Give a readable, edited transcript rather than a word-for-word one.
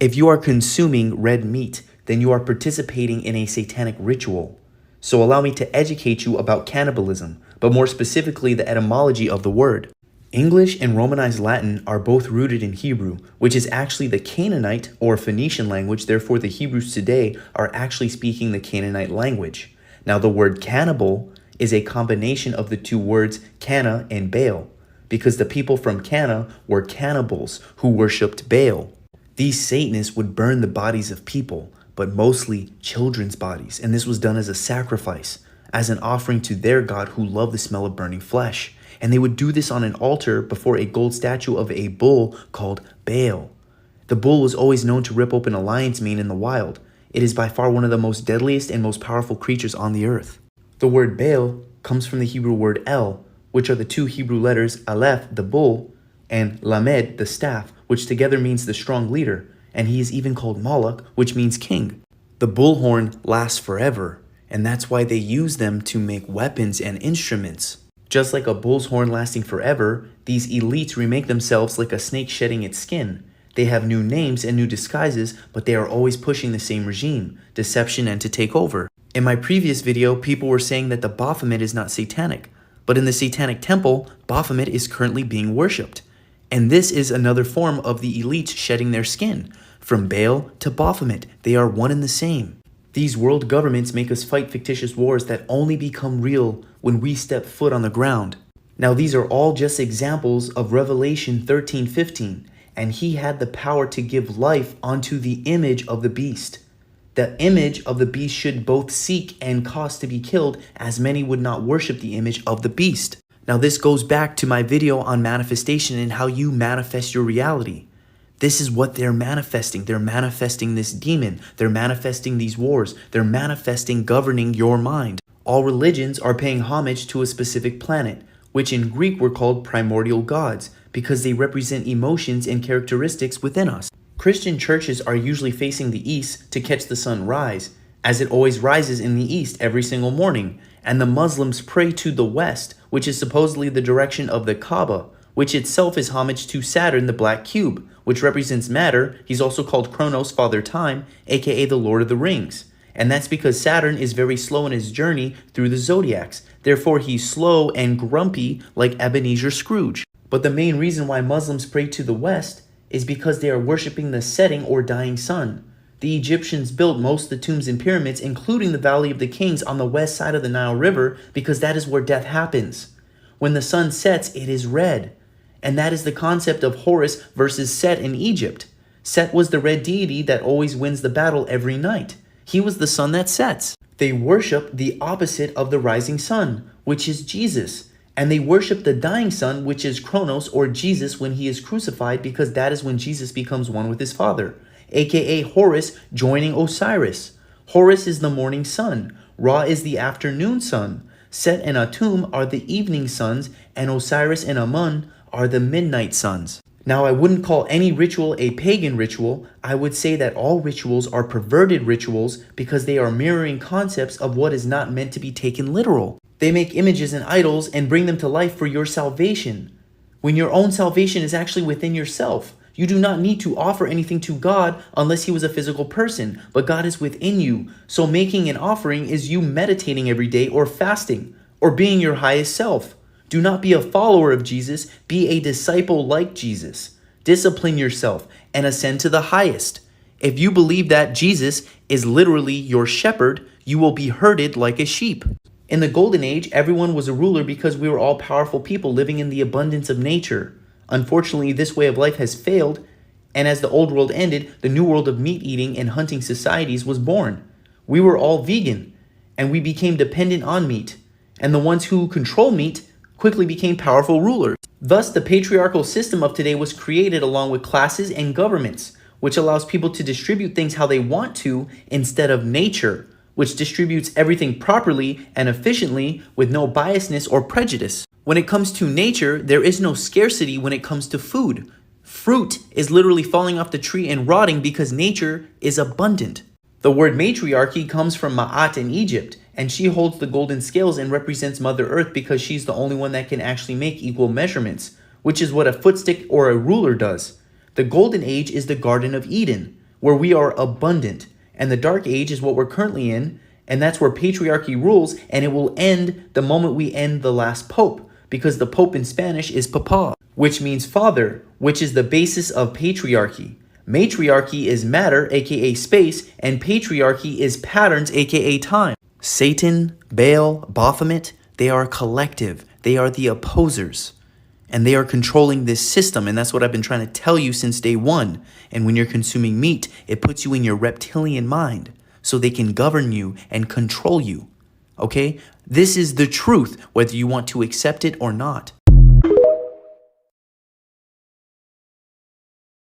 If you are consuming red meat, then you are participating in a satanic ritual. So allow me to educate you about cannibalism, but more specifically the etymology of the word. English and Romanized Latin are both rooted in Hebrew, which is actually the Canaanite or Phoenician language. Therefore, the Hebrews today are actually speaking the Canaanite language. Now, the word cannibal is a combination of the two words Cana and Baal, because the people from Cana were cannibals who worshipped Baal. These Satanists would burn the bodies of people, but mostly children's bodies, and this was done as a sacrifice, as an offering to their God who loved the smell of burning flesh. And they would do this on an altar before a gold statue of a bull called Baal. The bull was always known to rip open a lion's mane in the wild. It is by far one of the most deadliest and most powerful creatures on the earth. The word Baal comes from the Hebrew word El, which are the two Hebrew letters Aleph, the bull, and Lamed, the staff, which together means the strong leader. And he is even called Moloch, which means king. The bullhorn lasts forever, and that's why they use them to make weapons and instruments. Just like a bull's horn lasting forever, these elites remake themselves like a snake shedding its skin. They have new names and new disguises, but they are always pushing the same regime, deception, and to take over. In my previous video, people were saying that the Baphomet is not satanic, but in the Satanic Temple, Baphomet is currently being worshipped. And this is another form of the elites shedding their skin. From Baal to Baphomet, they are one and the same. These world governments make us fight fictitious wars that only become real when we step foot on the ground. Now, these are all just examples of Revelation 13:15, and he had the power to give life unto the image of the beast. The image of the beast should both seek and cause to be killed, as many would not worship the image of the beast. Now, this goes back to my video on manifestation and how you manifest your reality. This is what they're manifesting. They're manifesting this demon. They're manifesting these wars. They're manifesting governing your mind. All religions are paying homage to a specific planet, which in Greek were called primordial gods, because they represent emotions and characteristics within us. Christian churches are usually facing the east to catch the sun rise, as it always rises in the east every single morning, and the Muslims pray to the west, which is supposedly the direction of the Kaaba, which itself is homage to Saturn, the black cube, which represents matter. He's also called Kronos, Father Time, aka the Lord of the Rings. And that's because Saturn is very slow in his journey through the zodiacs. Therefore, he's slow and grumpy like Ebenezer Scrooge. But the main reason why Muslims pray to the west is because they are worshiping the setting or dying sun. The Egyptians built most of the tombs and pyramids, including the Valley of the Kings on the west side of the Nile River, because that is where death happens. When the sun sets, it is red. And that is the concept of Horus versus Set in Egypt. Set was the red deity that always wins the battle every night. He was the sun that sets. They worship the opposite of the rising sun, which is Jesus. And they worship the dying sun, which is Kronos or Jesus when he is crucified, because that is when Jesus becomes one with his Father, aka Horus joining Osiris. Horus is the morning sun. Ra is the afternoon sun. Set and Atum are the evening suns, and Osiris and Amun are the midnight suns. Now, I wouldn't call any ritual a pagan ritual. I would say that all rituals are perverted rituals because they are mirroring concepts of what is not meant to be taken literal. They make images and idols and bring them to life for your salvation, when your own salvation is actually within yourself. You do not need to offer anything to God unless he was a physical person, but God is within you. So making an offering is you meditating every day or fasting or being your highest self. Do not be a follower of Jesus, be a disciple like Jesus. Discipline yourself and ascend to the highest. If you believe that Jesus is literally your shepherd, you will be herded like a sheep. In the Golden Age, everyone was a ruler because we were all powerful people living in the abundance of nature. Unfortunately, this way of life has failed, and as the old world ended, the new world of meat-eating and hunting societies was born. We were all vegan, and we became dependent on meat, and the ones who control meat quickly became powerful rulers. Thus, the patriarchal system of today was created along with classes and governments, which allows people to distribute things how they want to instead of nature, which distributes everything properly and efficiently with no biasness or prejudice. When it comes to nature, there is no scarcity when it comes to food. Fruit is literally falling off the tree and rotting because nature is abundant. The word matriarchy comes from Ma'at in Egypt, and she holds the golden scales and represents Mother Earth because she's the only one that can actually make equal measurements, which is what a footstick or a ruler does. The Golden Age is the Garden of Eden, where we are abundant. And the dark age is what we're currently in, and that's where patriarchy rules, and it will end the moment we end the last pope, because the pope in Spanish is papa, which means father, which is the basis of patriarchy. Matriarchy is matter, aka space, and patriarchy is patterns, aka time. Satan, Baal, Baphomet, they are collective. They are the opposers. And they are controlling this system, and that's what I've been trying to tell you since day one. And when you're consuming meat, it puts you in your reptilian mind so they can govern you and control you. Okay? This is the truth, whether you want to accept it or not.